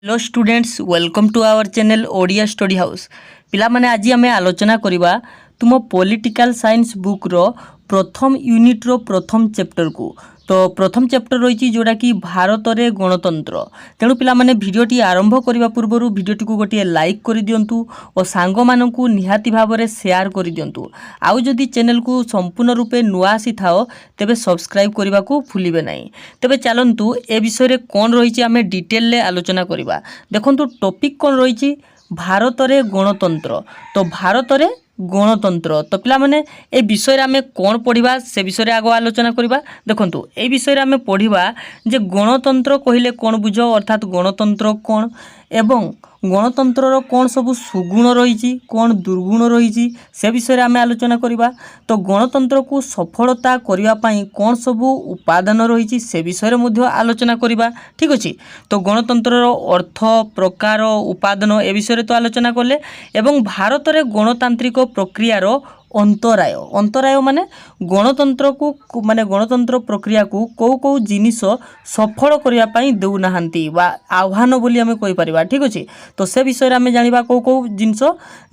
Hello students welcome to our channel Odia study house. पिला माने आज आम आलोचना करवा तुम पॉलिटिकल साइंस बुक रो प्रथम यूनिट रो प्रथम चैप्टर को। तो प्रथम चैप्टर रही जोड़ा कि भारत रे गणतंत्र। तेणु पिला माने वीडियोटी आरंभ करने पूर्व वीडियोटी को गोटे लाइक कर दिंतु और सांग मानू निहाती भाव में शेयर कर दिंतु। आउ जदि चैनल को संपूर्ण रूपे नुआ आसी थाओ तेबे सब्सक्राइब करने को भूलिबे नहीं। तेबे चलंतु ए विषय कौन रही आम डिटेल रे आलोचना करवा। देखंतु टॉपिक कौन रही भारत रे गणतंत्र। तो भारत रे गणतंत्र तो पिला माने ए विषय आम कौन पढ़ा से विषय आग आलोचना करवा। देखंतु ए विषय आम पढ़ा जे गणतंत्र कहले कौन बुझ अर्थात गणतंत्र कौन एवं गणतंत्र कौन सब सुगुण रही कौन दुर्गुण रही से विषय आम आलोचना करवा। तो गणतंत्र को सफलता करने कौन सब उपादान रही से विषय आलोचना करवा। ठीक अच्छे। तो गणतंत्र अर्थ प्रकार उपादान ए विषय तो आलोचना कले एवं भारत में गणतांत्रिक प्रक्रियार अंतराय अंतराय माने गणतंत्र को माने गणतंत्र प्रक्रिया को कौ कौ जिनिस सफल करने देना बा आह्वान बोली आम कहीपर। ठीक अच्छे। तो से विषय आम जाना कौ कौ जिनस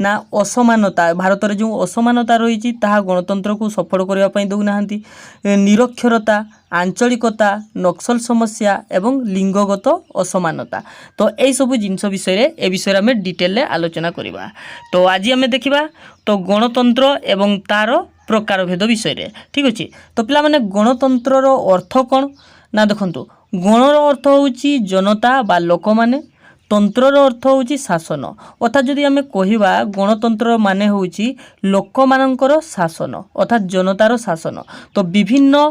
ना असमानता भारत में जो असमानता रही गणतंत्र को सफल करने देना निरक्षरता आंचलिकता नक्सल समस्या एवं लिंगगत असमानता। तो यही सब जिनस विषय ए विषय आम डिटेल आलोचना करवा। तो आज आम देखा तो गणतंत्र एवं तार प्रकार भेद विषय। ठीक अच्छे। तो पिला माने गणतंत्र अर्थ कौन ना देखंतु गणर अर्थ होची जनता बा लोक माने तंत्रर अर्थ होची शासन अर्थात जदि आम कहवा गणतंत्र माने होची लोक मानकर शासन अर्थात जनतार शासन। तो विभिन्न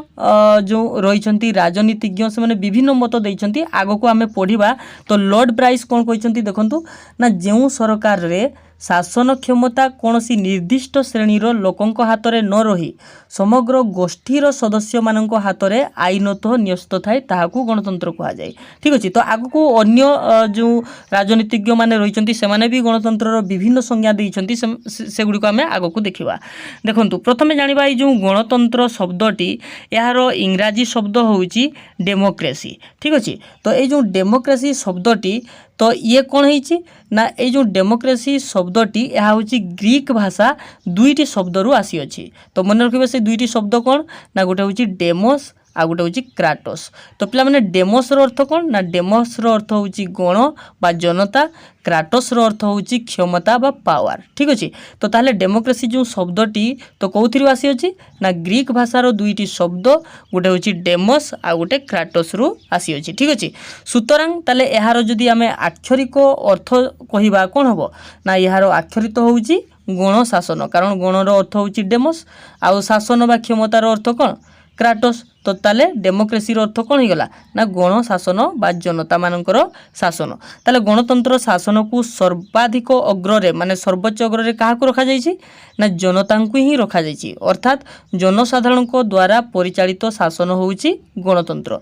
जो रही राजनीतिज्ञ से माने विभिन्न मत देइछंती आगो को आम पढ़ा। तो लॉर्ड ब्राइस कौन कहते देखंतु ना जो सरकार रे शासन क्षमता कौन सी निर्दिष्ट श्रेणीर लोकों हाथ में न रही समग्र गोष्ठीर सदस्य मान हाथ में आईनतः न्यस्त थाए ताहाकू गणतंत्र कह जाए। ठीक अच्छे। तो आग को अन्य जो राजनीतिज्ञ माने रही से माने भी गणतंत्र विभिन्न संज्ञा देइछंती से गुड़िक आम आग को देखा। देखंतु प्रथमे जानिबा जो गणतंत्र शब्दटी यार इंग्राजी शब्द होउची डेमोक्रेसी। ठीक अच्छे। तो ये जो डेमोक्रेसी शब्दटी तो ये कौन है ना ये जो डेमोक्रेसी शब्दटी यह हूँ ग्रीक भाषा दुईटी शब्द रु आसी अछि। तो मन रखिए से दुईटी शब्द कौन ना गोटे हूँ डेमोस आ गोटे हूँ क्राटोस। तो पिला माने डेमोस रो अर्थ कौन ना डेमोस रो अर्थ हूँ गण बा जनता क्राटोस रो अर्थ हूँ क्षमता बा पावर। ठीक अच्छे। तो ताहले डेमोक्रेसी जो शब्दटी तो कौथिरु आसी अछि ना ग्रीक भाषार दुईटी शब्द गोटे हूँ डेमोस आ गोटे क्राटोस रु आसी अछि। ठीक अच्छे। सुतराং ताहले यार जदि आमे आक्षरिक अर्थ कहवा कौन हम ना यार आक्षरित हूँ गण शासन कारण गणर अर्थ हूँ डेमोस आउ शासन बा क्षमतार अर्थ कौन क्राटोस। तो ताले डेमोक्रेसी अर्थ कौन हो गला ना गण शासन बा जनता मानकर शासन। ताले गणतंत्र शासन को सर्वाधिक अग्रे माने सर्वोच्च अग्रे क्या रखा जाइछि ना जनता को ही रखा जाइछि अर्थात जनसाधारण द्वारा परिचालित शासन होउछि गणतंत्र।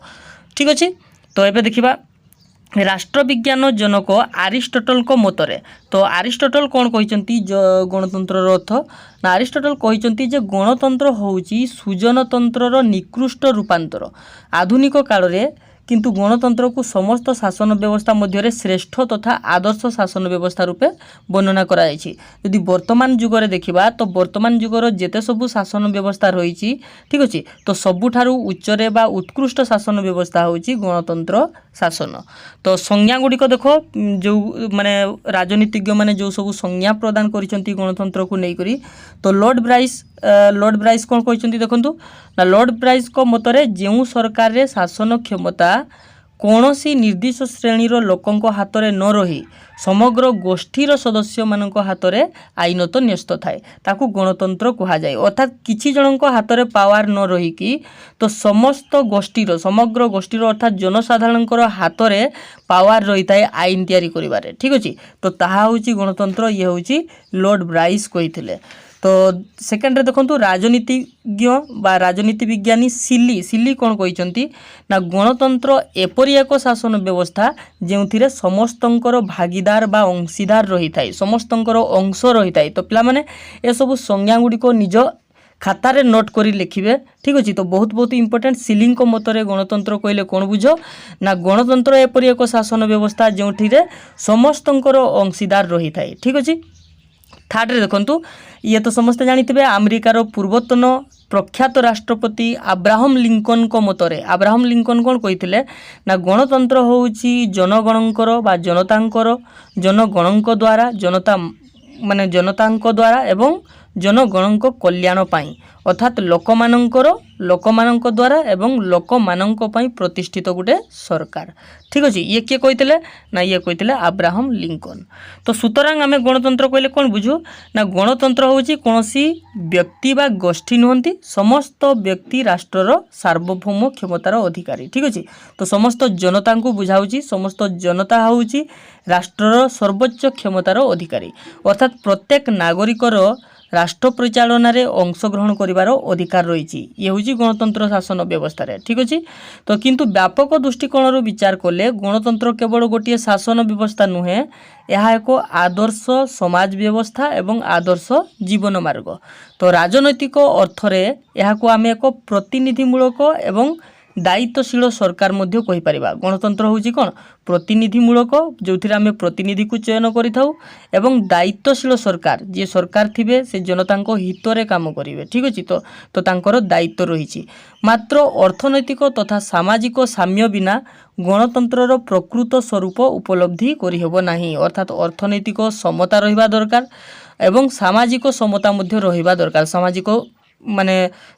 ठीक अच्छे। तो एबे देखिबा राष्ट्रविज्ञान जनक आरिस्टोटल को मतरे। तो आरिस्टोटल कौन कहते गणतंत्र अर्थ ना आरिस्टोटल कहते जे गणतंत्र होउची सुजनतंत्र निकृष्ट रूपांतर आधुनिक काल रे किंतु गणतंत्र को समस्त शासन व्यवस्था मध्य श्रेष्ठ तथा आदर्श शासन व्यवस्था रूपे वर्णना करा जायछि। यदि वर्तमान जुगरे देखिबा तो वर्तमान जुगर जेते सबु शासन व्यवस्था रही। ठीक अच्छे। तो सबुठारु उच्चरे बा उत्कृष्ट शासन व्यवस्था होची गणतंत्र शासन। तो संज्ञा गुड़िक देख जो माने राजनीतिज्ञ माने जो सब संज्ञा प्रदान करिसंती गणतंत्र को नहीं करी। तो लॉर्ड ब्राइस कौन कहते देखंतु ना लॉर्ड ब्राइस को मतरे जो सरकार रे शासन क्षमता कौन सी निर्दिष्ट श्रेणीर लोकों हाथ में न रही समग्र गोष्ठीर सदस्य मान हाथ में आईनत न्यस्त थाए ताकू गणतंत्र कह जाए अर्थात किछि जनक हाथ में पावर न रही कि तो समस्त गोष्ठीर समग्र गोष्ठीर अर्थात जनसाधारण हाथ में पावर रही थाए आईन तैयारी करिबारे। ठीक अच्छे। तो ताहा होची गणतंत्र ये होची लॉर्ड ब्राइस कहिथिले। तो सेकेंड रे देखंतु राजनीतिज्ञ बा राजनीति विज्ञानी सिली कौन कहते ना गणतंत्र एपरी एक शासन व्यवस्था जो समस्तंकर भागीदार बा अंशीदार रही थाए समस्तंकर अंश रही थाए। तो पिला माने ए सब संज्ञा गुड़िक निज खातार नोट कर लिखे। ठीक अच्छे। तो बहुत बहुत इंपोर्टेंट सिलिंग मतरे गणतंत्र कहले कौन बुझ ना गणतंत्र एपरी एक शासन व्यवस्था जो समस्तंकर अंशीदार रही थाए। ठीक अच्छे। थर्ड रे देखंतु ये तो समस्ते जानिथिबे अमेरिकार पूर्वतन प्रख्यात राष्ट्रपति अब्राहम लिंकन को मतरे अब्राहम लिंकन कौन कही ना गणतंत्र होउची जनगणंकर बा जनतांकर जनगणंक द्वारा जनता माने जनतांक द्वारा एवं जनगणंक कल्याण पाई अर्थात लोकमानंक द्वारा एवं लोकमानंक पाई प्रतिष्ठित गोटे सरकार। ठीक अच्छे। ये किए कही ना ये कही अब्राहम लिंकन। तो सुतराং आम गणतंत्र कहले कौन बुझू ना गणतंत्र होची कौनसी व्यक्ति बा गोष्ठी नुहंती समस्त व्यक्ति राष्ट्रर सार्वभौम क्षमतार अधिकारी। ठीक अच्छे। तो समस्त जनता को बुझाऊँगी समस्त जनता होची राष्ट्रर सर्वोच्च क्षमतार अधिकारी अर्थात प्रत्येक नागरिकर राष्ट्र परिचालन अंशग्रहण करिवार अधिकार रही। ये हूँ गणतंत्र शासन व्यवस्था रे। ठीक अच्छे। तो किंतु व्यापक दृष्टिकोण विचार कले गणतंत्र केवल गोटे शासन व्यवस्था नुहे यह एक आदर्श समाज व्यवस्था एवं आदर्श जीवन मार्ग। तो राजनैतिक अर्थरे यह आम एक प्रतिनिधिमूलक एवं दायित्वशील सरकार मध्य कहि परिबा। गणतंत्र होची कोन प्रतिनिधिमूलक जो आम प्रतिनिधि को चयन करिथाउ एवं दायित्वशील सरकार जे सरकार थिबे से जनता हित रे काम करिवे। ठीक अछि। तो तांकर दायित्व रही। मात्र अर्थनैतिक तथा सामाजिक साम्य बिना गणतंत्रर प्रकृत स्वरूप उपलब्धि करिहेबो नाही अर्थात अर्थनैतिक समता रहिबा दरकार एवं सामाजिक समता मध्य रहिबा दरकार सामाजिक माने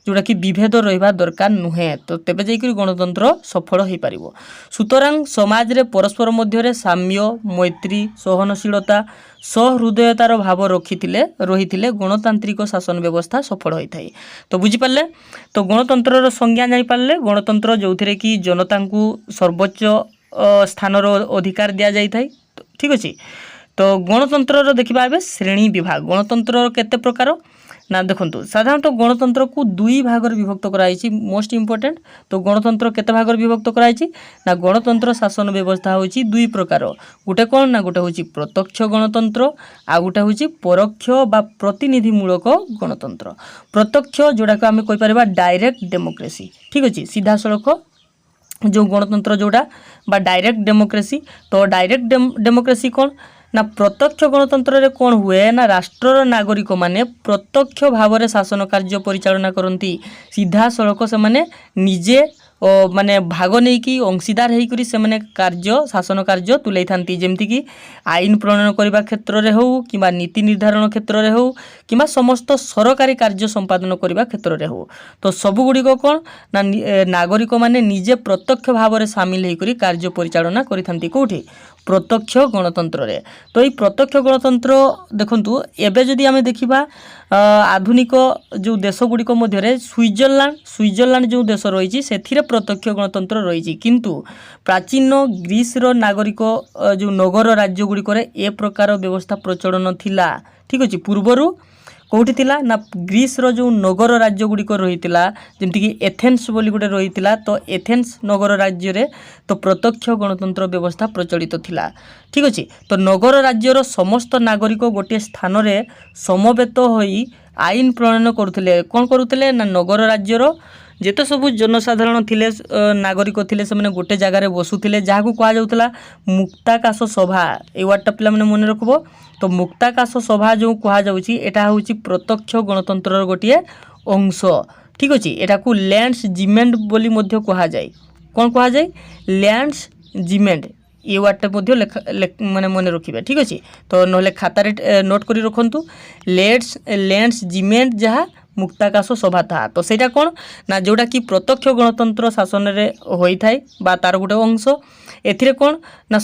जोड़ा कि विभेद रहिबा दरकार नुहे। तो तेबे जाइकरी गणतंत्र सफल हो पारिबो। सुतरां समाज रे परस्पर मध्य साम्य मैत्री सहनशीलता सहृदयतार भाव रही गणतांत्रिक शासन व्यवस्था सफल होता है। तो बुझीपारे। तो गणतंत्र संज्ञा जापारे गणतंत्र जो थे कि जनता को सर्वोच्च स्थान अधिकार दि जाए। ठीक अच्छे। तो गणतंत्र देखा श्रेणी विभाग गणतंत्र केते प्रकार ना देखंतु साधारणतः गणतंत्र को दुई भाग विभक्त कराई मोस्ट इंपोर्टेंट। तो गणतंत्र केते भाग विभक्त कराई ना गणतंत्र शासन व्यवस्था होची दुई प्रकार गोटे कौन ना गोटे होची प्रत्यक्ष गणतंत्र आ गोटे होची परोक्ष बा प्रतिनिधिमूलक गणतंत्र। प्रत्यक्ष जोड़ा को आम कहि परिबा डायरेक्ट डेमोक्रेसी। ठीक अच्छे। सीधा सड़क जो गणतंत्र जोड़ा बा डायरेक्ट डेमोक्रेसी। तो डायरेक्ट डेमोक्रेसी कौन ना प्रत्यक्ष गणतंत्र रे कौन हुए ना राष्ट्रर नागरिक माने प्रत्यक्ष भाव में शासन कार्य परिचालना करती सीधा सड़क से माने निजे माने भाग नहीं कि अंशीदार होकर से माने कार्य शासन कार्य तुलाई थांती जेमती कि आईन प्रणयन करने क्षेत्र में हो कि नीति निर्धारण क्षेत्र में हो कि समस्त सरकारी कार्य संपादन करने क्षेत्र में हो। तो सबुगुड़िक कौन ना नागरिक माने निजे प्रत्यक्ष भाव में सामिल होकर कार्य परिचालना करिथांती कोठी प्रत्यक्ष गणतंत्र रे। तो ये प्रत्यक्ष गणतंत्र देखंतु एबे जदि आमे देखिबा आधुनिक जो देश गुड़िक मध्य स्विट्जरलैंड जो देश रही से प्रत्यक्ष गणतंत्र रही किंतु प्राचीन ग्रीस रो नागरिक जो नगर राज्य गुड़िक ए प्रकार व्यवस्था प्रचलन थिला। ठीक अच्छे। पूर्वरु कौटी थिला ना ग्रीस रो जो नगर राज्य गुड़िक रही जमती कि एथेन्स बोली गोटे रही। तो एथेन्स नगर राज्य रे तो प्रत्यक्ष गणतंत्र व्यवस्था प्रचलित थिला। ठीक अच्छे। तो नगर राज्यर समस्त नागरिक गोटे स्थान रे समवेत होई आईन प्रणयन करुथिले कौन करुथिले ना नगर राज्यर जेते सबू जनसाधारण थिले नागरिक थिले से गोटे जगार बसुथिले जहाँ कह जाउथला मुक्ताकाश सभा। ए वार्डटा पिला माने मन रखबो। तो मुक्ताकाश सभा जो कह जाउची एटा होची प्रत्यक्ष गणतंत्र गोटे अंश। ठीक अच्छे। एटा को लैंड्स जिमेंट बोली मध्य कह जाए। कौन कह जाए लैंड्स जिमेंट ये वार्डटा माने मन रखिबे। ठीक अच्छे। तो नहले खातार नोट करी रखंतु लैंड्स जिमेंट जहाँ मुक्ताकाश सभा था। तो सेटा कौन ना जोड़ा कि प्रत्यक्ष गणतंत्र शासन रे होई थाए बा तार गोटे अंश। एथिरे कौन ना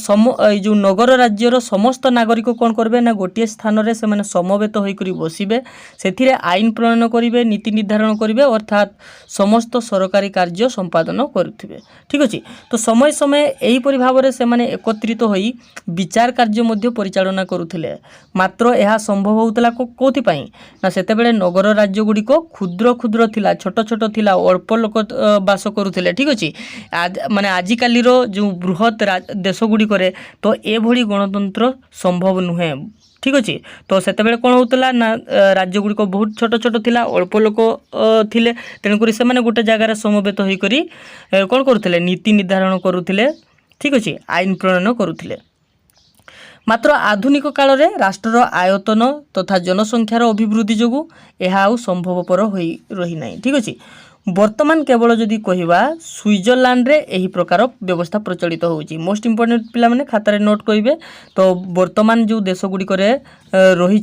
जो नगर राज्यर समस्त नागरिक कौन करबे ना गोटे स्थान रे से माने समवेत होइकरी बसिबे सेथिरे आईन प्रणयन करिवे नीति निर्धारण करिवे अर्थात समस्त सरकारी कार्य संपादन करुथिबे। ठीक अछि। तो समय समय एही परि भाबरे से माने एकत्रित होई विचार कार्य मध्य परिचालना करुथिले। मात्र यह संभव होउतला कोथि पई ना सेते बेले नगर राज्य गुडी क्षुद्र क्षुद्र थिला छोट छोट थिला अल्प लोक बास करुथिले। ठीक अछि। माने आजिकालीर जो बृहत देश गुडी करे तो ए भली गणतंत्र संभव नुहे ठीक अच्छे। तो से कौन होता ना राज्य गुड़िक बहुत छोट छोट थिला, अल्प लोक थिले, तेणुक से गोटे जगार समवेत होकर कौन करुले नीति निर्धारण करुले, ठीक अच्छे, आईन प्रणयन करुले। मात्र आधुनिक काल रे राष्ट्रर आयतन तथा जनसंख्यार अभिवृद्धि जोगु यह आउ संभवपर हो रही ना, ठीक अच्छे। वर्तमान केवल जदि कहवा स्विट्जरलैंड रे यही प्रकार व्यवस्था प्रचलित होउची। मोस्ट इंपोर्टेंट पिला माने खातारे नोट करिवे। तो वर्तमान जो देश गुड़िक रही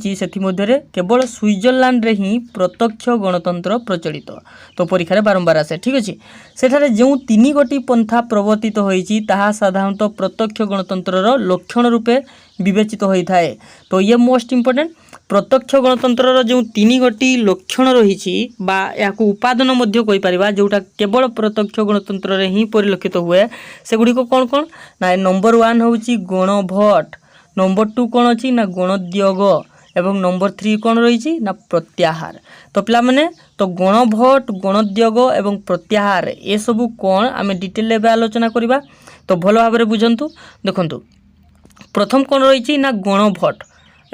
केवल स्विट्जरलैंड रे ही प्रत्यक्ष गणतंत्र प्रचलित। तो परीक्षा बारंबार आसे, ठीक अच्छे। सेठारे जो 3 गोटी पंथा प्रवर्तित होइची ताहा साधारणतः प्रत्यक्ष गणतंत्रर लक्षण रूपे विवेचित होता है। तो ये मोस्ट इंपोर्टेंट प्रत्यक्ष गणतंत्र जो 3 गोटी लक्षण रही या उपादान जोटा केवल प्रत्यक्ष गणतंत्र रे ही परिलक्षित हुए से गुड़ी कौन कौन ना नंबर 1 हूँ गणभोट, नंबर 2 कौन अच्छी ना गणोद्योग एवं नंबर 3 कौन रही ना प्रत्याहार। तो पिला माने तो गणभोट, गणोद्योग एवं प्रत्याहार ये सबू कौन आम डिटेल आलोचना करवा। तो भल भाव बुझंतु देखंतु प्रथम कौन रही ना गणभोट,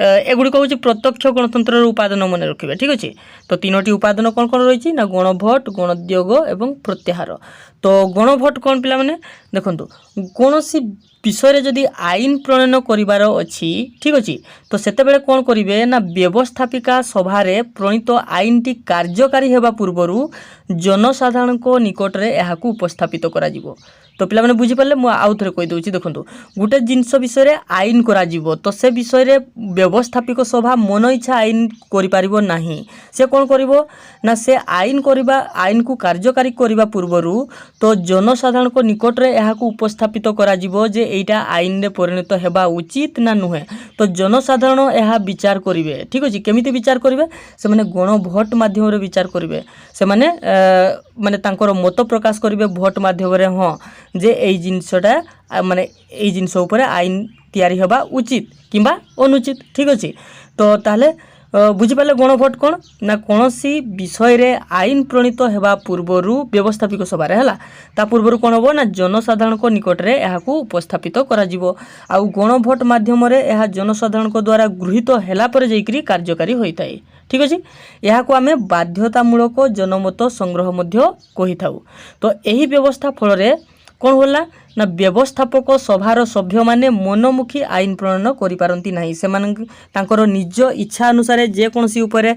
एगुड़िक हूँ प्रत्यक्ष गणतंत्र उपादान मन रखिए, ठीक अच्छे। तो 3टी उपादान कौन कौन रही ना गणभोट, गणोद्योग एवं प्रत्याहार। तो गणभोट कौन पिला माने देखंतु कौन सी विषय जदि आईन प्रणयन करिवार अछि, ठीक अच्छे, तो सेतेबेले कौन करिवे ना व्यवस्थापिका सभारे प्रणीत आईनटी कार्यकारी हेबा पूर्वरु जनसाधारण को निकट रे एहाकू उपस्थापित करा जिवो। तो पिला माने बुझी पारले मु आउ थरे कहि दउची देखंतु गुटे जिंस विषय रे आईन करा जिवो तो से विषय रे व्यवस्थापिक सभा मन इच्छा आईन करि पारिबो नाही। से कौन करिवो ना से आईन करिबा आईन को कार्यकारी करिबा पूर्वरु तो जनसाधारण को निकट रे एहाकू उपस्थापित करा जिवो जे एटा आईन रे परिणत हेबा उचित ना नुहे। तो जनसाधारण एहा विचार करिवे, ठीक अछि। केमिति विचार करिवे से माने गणभोट माध्यम रे विचार करिवे। से माने माने तांकर मत प्रकाश करिवे भोट माध्यम रे हां जे एई जिनसटा माने एई जिनस ऊपर आईन तैयारी हेबा उचित किंबा अनुचित, ठीक अछि। तो ताले बुझिपाले गणभोट कौन ना कौनसी विषय रे आईन प्रणीत हेबा पूर्वरु व्यवस्थापिक सभा रे हला ता पूर्वरु कौन हो ना जनसाधारण को निकट रे एहाकू उपस्थापित करा जिवो। आ गणभोट माध्यम रे एहा जनसाधारण को द्वारा गृहीत हेला पर जैकरी कार्यकारी होइताय, ठीक अछि। एहाकू आमे बाध्यतामूलक जनमत संग्रह मध्य कहि थाउ। तो एही व्यवस्था फल रे कौन होला ना व्यवस्थापक सभार सभ्य माने मनमुखी आईन प्रणयन करि पारंती नाही। से मान तांकर निज इच्छा अनुसार जे कोनसी ऊपर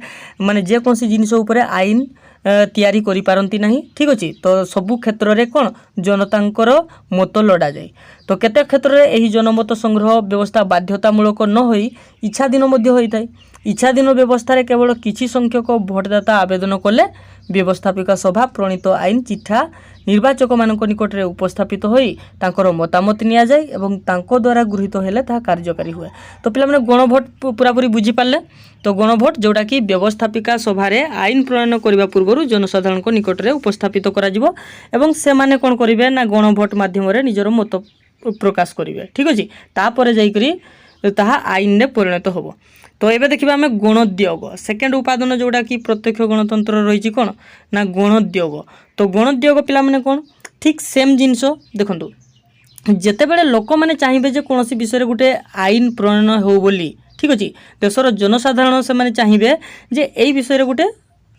माने जे कोनसी जिनिस ऊपर आईन तैयारी करि पारंती नाही, ठीक अछि। तो सबु क्षेत्र रे कोन जनतांकर मत लड़ा जाय। तो केते क्षेत्र रे एही जनमत संग्रह व्यवस्था बाध्यतामूलक न होई इच्छाधीन मध्य होइताय। इच्छाधीन व्यवस्था रे केवल किछि संख्यक भोटदाता आवेदन कले व्यवस्थापिका सभा प्रणीत आईन चिठा निर्वाचक मानक निकट रे उपस्थापित होई तांकर मतामत निया जाय एवं तांको द्वारा गृहीत हेले ता कार्यकारी हुए। तो पिला माने गणभोट पूरापूरी बुझी पारले। तो गणभोट जोटा कि व्यवस्थापिका सभा रे आईन प्रणयन करबा पूर्वरु जनसाधारण को निकट रे उपस्थापित करा जिवो एवं से माने कोन करिवे ना गणभोट माध्यम रे निजर मत प्रकाश करिवे, ठीक अछि। तापर जाई करी ताहा आईन रे परिणत होबो। तो एबे देखिबा हमें गणोद्योग सेकेंड उपादान जोड़ा कि प्रत्यक्ष गणतंत्र रही कौन ना गणोद्योग। तो गणोद्योग पिला माने कौन ठीक सेम जिनस देखंतु जेतेबेले लोक माने चाहिबे जे कोनोसी विषय रे गुटे आईन प्रणयन हो बोली, ठीक अछि। देशर जनसाधारण से माने चाहिबे जे एई विषय रे गुटे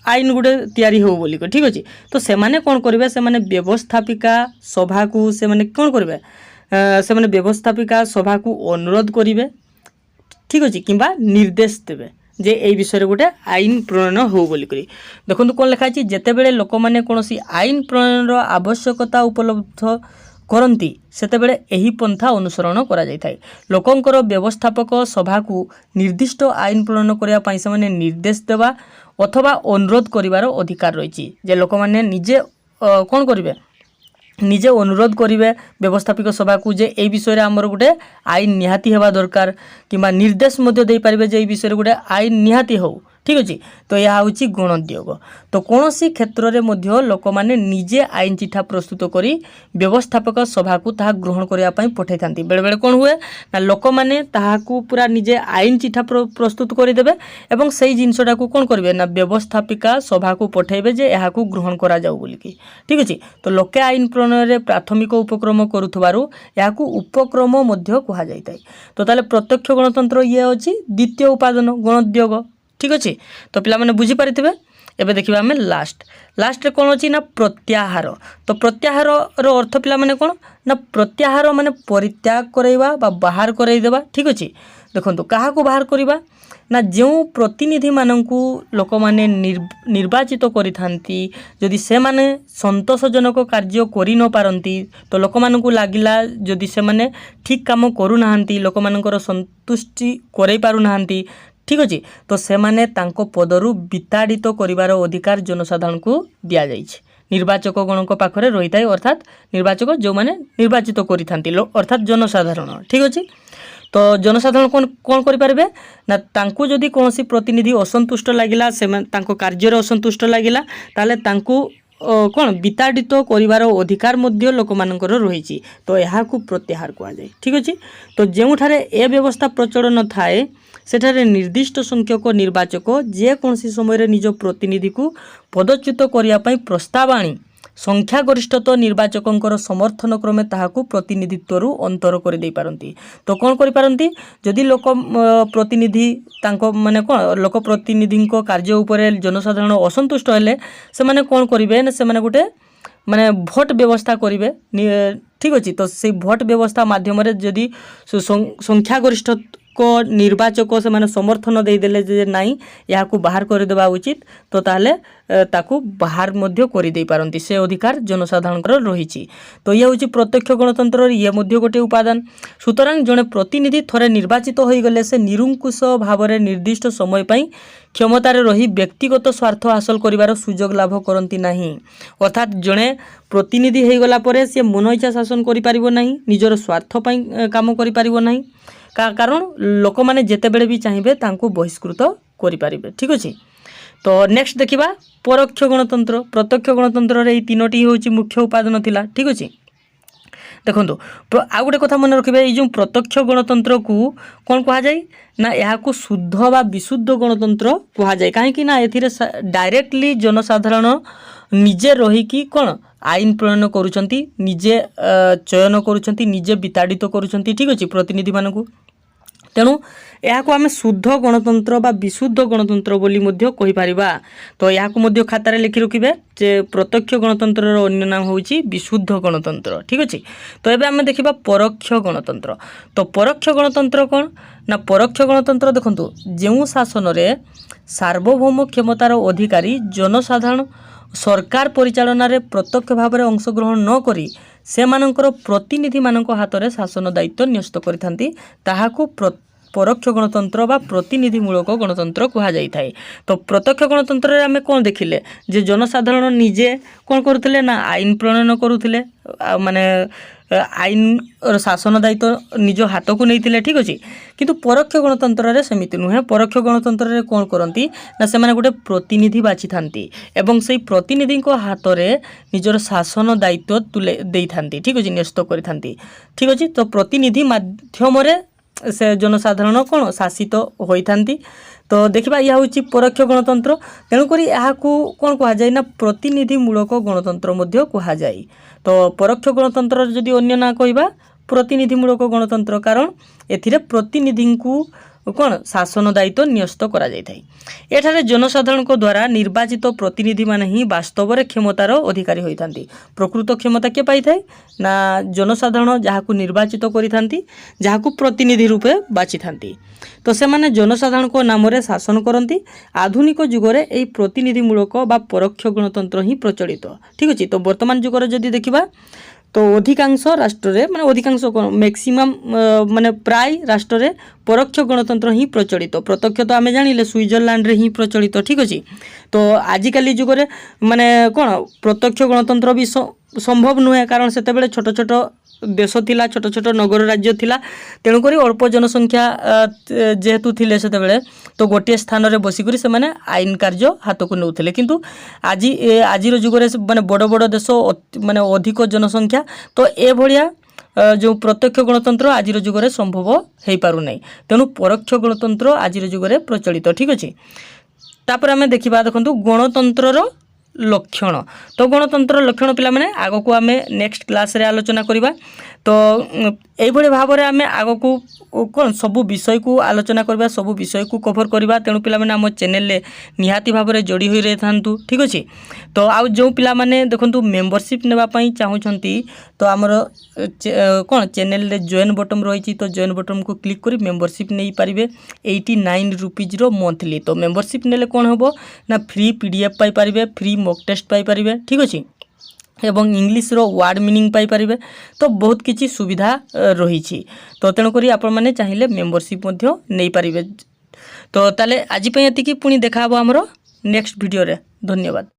आईन गुटे तैयारी हो बोली, ठीक अछि। तो से माने कोन करिवे से माने व्यवस्थापिका सभा को से माने कोन करिवे से माने व्यवस्थापिका सभा को अनुरोध करिवे, ठीक अच्छे, किंबा निर्देश देवे जे ए विषय गोटे आईन प्रणयन हो बोली करी। देखंतु कोन लिखा अछि जेतेबेले लोक माने कोनोसी आईन प्रणयनर आवश्यकता उपलब्ध करंती सेतेबेले एही पंथा अनुसरण करा जाय थाय। लोकंकर व्यवस्थापक सभा को निर्दिष्ट आईन प्रणयन करिया पई से माने निर्देश देवा अथवा अनुरोध करिवार अधिकार रहिछि जे लोक माने निजे कोन करिवे निजे अनुरोध करिवे व्यवस्थापिक सभा को जे ए विषय रे हमर गुटे आईन निहाती हेबा दरकार किंबा निर्देश मध्य दे पारिबे जे ए विषय रे गुटे आईन निहाती हो, ठीक अच्छे। तो यह हूँ गणोद्योग। तो कौन सी क्षेत्र में लोक मैंने निजे आईन चिठा प्रस्तुत करी व्यवस्थापक सभा को ताहा ग्रहण करने पठे था। बेले बेले कौन हुए ना लोक मैंने ताहाकू पूरा निजे आईन चिठा प्रस्तुत करदेवे और से जिनसा को कौन करेंगे ना व्यवस्थापिका सभा को पठेबे जे यहाँ ग्रहण करा जाऊ बोलिकी। ठीक अच्छे। तो लोके आईन प्रणयन प्राथमिक उपक्रम करुथबारु याकू उपक्रम मध्य कहा जाइताय। तो ताले प्रत्यक्ष गणतंत्र ये अच्छी द्वितीय उपादान गणोद्योग। ठीक अच्छे। तो पिला माने बुझी पारिथिबे। एबे देखिबा हमें लास्ट रे कौन अच्छी ना प्रत्याहार। तो प्रत्याहार रो अर्थ पिला माने कौन ना प्रत्याहार माने परित्याग करैबा बा बाहर करैदेबा। ठीक अच्छे। देखो क्या बाहर करवा ना जो प्रतिनिधि मानू लोक मैंने निर्वाचित करिथांती जदि से माने संतोषजनक कार्य करि न पारंती तो लोक मानू लागिला जदि से माने ठीक काम करू नाहंती लोक मानकर संतुष्टि करै पारु नाहंती। ठीक अच्छे। तो से माने तांको पदरु विताड़ित करिवार अधिकार जनसाधारण को दिया जाइछ। निर्वाचक गण पाखरे रही थाए अर्थात निर्वाचक जो माने निर्वाचित करिथांती अर्थात जनसाधारण। ठीक अच्छे। तो जनसाधारण कौन कौन करें ना तांको जदि कौन सी प्रतिनिधि असंतुष्ट लगिला से तांको कार्य असंतुष्ट लगिला ताले तांको कौन विताड़ित करिवार अधिकार मध्य लोक मानकर रही। तो यहाँ को प्रत्याहार कहा जाए। ठीक अच्छे। तो जोठारे ए व्यवस्था प्रचलन थाए सेठारे निर्दिष्ट संख्यक निर्वाचक जेकोसी समय निज प्रतिनिधि को पदच्युत करने प्रस्ताव आनी संख्यागरिष्ठता निर्वाचकों समर्थन क्रमे ताहाकू प्रतिनिधित्व अंतर कर दे पारंती। तो कौन करि पारंती जदि लोक प्रतिनिधि तांको माने कौन लोक प्रतिनिधि कार्य उपरे जनसाधारण असंतुष्ट हेले से माने कौन करिवे ना से माने गोटे माने भोट व्यवस्था करिवे। ठीक अच्छे। तो से भोट व्यवस्था माध्यम जदि संख्यागरिष्ठ को निर्वाचक से माने समर्थन देदेले जे नाई यहाँ को बाहर करदेवा उचित तो ताले ताकू बाहर मध्य कर दे पारंती से अधिकार जनसाधारण रही। तो यह हूँ प्रत्यक्ष गणतंत्र ये मध्य गोटे उपादान। सुतरां जड़े प्रतिनिधि थरे निर्वाचित हो गले से निरंकुश भाव में निर्दिष्ट समय पर क्षमतार रही व्यक्तिगत स्वार्थ हासिल करिवार सुजोग लाभ करती नहीं। अर्थात जड़े प्रतिनिधि हो गला परे से मन इच्छा शासन करि परिबो नहीं निजर स्वार्थ पई काम करि परिबो नहीं कारण लोक मैंने जिते बड़े भी चाहिए तांको बहिष्कृत करें। ठीक अच्छे। तो नेक्स्ट देखिबा परोक्ष गणतंत्र। प्रत्यक्ष गणतंत्र रे तीनोटी हूँ मुख्य उपादान थिला। ठीक अच्छे। देखो आ गोटे कथा मन रखिए ये जो प्रत्यक्ष गणतंत्र को कौन कहा जाए ना यहाँ शुद्ध बा विशुद्ध गणतंत्र कहा जाए कहीं ना ए डायरेक्टली जनसाधारण निजे रहीकि कौन आईन प्रणयन करुछंती निजे चयन करुछंती निजे विताड़ित करुछंती। ठीक अच्छे प्रतिनिधि मानू तेणु यहाँ आम शुद्ध गणतंत्र बा विशुद्ध गणतंत्र बोली मध्य कहि परिबा। तो यहाँ मध्य खातार लिखि रखिबे जे प्रत्यक्ष गणतंत्र अन्य नाम होउची विशुद्ध गणतंत्र। ठीक अच्छे। तो एबे आम देखिबा परोक्ष गणतंत्र। तो परोक्ष गणतंत्र कौन ना परोक्ष गणतंत्र देखंतु जो शासन रे सार्वभौम क्षमतार अधिकारी जनसाधारण सरकार परिचालन रे प्रत्यक्ष भाव में अंशग्रहण न करी से मानकर प्रतिनिधि मानक हाथ में शासन दायित्व न्यस्त करिथांती ताहाकू परोक्ष गणतंत्र बा प्रतिनिधिमूलक गणतंत्र कहा जाई थाए। तो प्रत्यक्ष गणतंत्र रे आमे कौन देखिले जे जनसाधारण निजे कौन करुथिले ना आईन प्रणयन करुथिले माने आईन शासन दायित्व निज हाथ को नहीं। ठीक अच्छे। किंतु परोक्ष गणतंत्र रे सेमिति नुहे। परोक्ष गणतंत्र रे कौन करती ना से माने गोटे प्रतिनिधि बाछि थांती एवं से प्रतिनिधि हाथ में निजर शासन दायित्व तुले दे थांती। ठीक अच्छे। न्यस्त करि थांती। ठीक अच्छे। तो प्रतिनिधि माध्यम से जनसाधारण कौन शासित होई थांती। तो देखिबा यह हूँ परोक्ष गणतंत्र। तेणुक यहाँ कौन कहा जाए ना प्रतिनिधिमूलक गणतंत्र मध्य कहा जाए। तो परोक्ष गणतंत्र जदि अन्य ना कहबा प्रतिनिधिमूलक गणतंत्र कारण एथिरे प्रतिनिधि को कौन शासन दायित्व न्यस्त करा जाय थाई। एठारे जनसाधारण को द्वारा निर्वाचित प्रतिनिधि माने ही वास्तव में क्षमतार अधिकारी होई थांती। प्रकृत क्षमता के पाई थाई ना जनसाधारण जहाकू निर्वाचित करि थांती जहाकू प्रतिनिधि रूपे बाछि थांती। तो से माने जनसाधारण को नाम रे शासन करती। आधुनिक जुगरे एई प्रतिनिधिमूलक बा परोक्ष गणतंत्र ही प्रचलित। ठीक अच्छे। तो वर्तमान जुगरे जदि देखिबा तो अधिकांश राष्ट्र रे माने अधिकांश मैक्सिमम माने प्राय राष्ट्र रे परोक्ष गणतंत्र ही प्रचलित। प्रत्यक्ष तो आमे जानिले स्विट्जरलैंड रे ही प्रचलित। ठीक अच्छे। तो आजिकाली जुगरे माने कौन प्रत्यक्ष गणतंत्र भी संभव नुहे कारण सेते बेले छोट छोट देश थिला छोट छोट नगर राज्य थिला तेणुक अल्प जनसंख्या जेहेतु थिले सेतेबेले तो गोटे स्थान रे बसिकरी से माने आईन कार्य हाथ को नौथिले किंतु आजिर जुगरे माने बड़ बड़ देश माने अधिक जनसंख्या तो ए भलिया जो प्रत्यक्ष गणतंत्र आजिर जुगरे संभव हो पारु नै तेणु परोक्ष गणतंत्र आजिर जुगरे प्रचलित ठीक अछि। तापर आमे देखिबा देखंतु गणतंत्रर लक्षण तो गणतंत्र लक्षण पिला माने आगो को आमे नेक्स्ट क्लास रे आलोचना करिबा तो एई भली भाव रे आमे आगो को कोन सबु विषय को आलोचना करबा सबु विषय को कवर करबा तेणु पिला माने हम चैनल ले निहाती भाव रे जोड़ी होई रहथांतु ठीक अछि। तो आउ जो पिला माने देखंतु मेंबरशिप नेबा पई चाहुछंती तो हमर कोन चैनल ले जॉइन बटन रहिछि तो जॉइन बटन को क्लिक करी मेंबरशिप नै पारिबे 89 रुपीज रो मंथली तो मेंबरशिप नेले कोन होबो ना फ्री पीडीएफ पाई पारिबे फ्री मॉक टेस्ट पाई पारिबे ठीक अछि एवं इंग्लिश रो वर्ड मीनिंग पाई पारिबे तो बहुत किछि सुविधा रही तो तेणुक आपण मैंने चाहिए मेंबरशिप नहीं पारिबे तो ताले आज एतिकी पुणी देखा हमरो नेक्स्ट वीडियो रे धन्यवाद।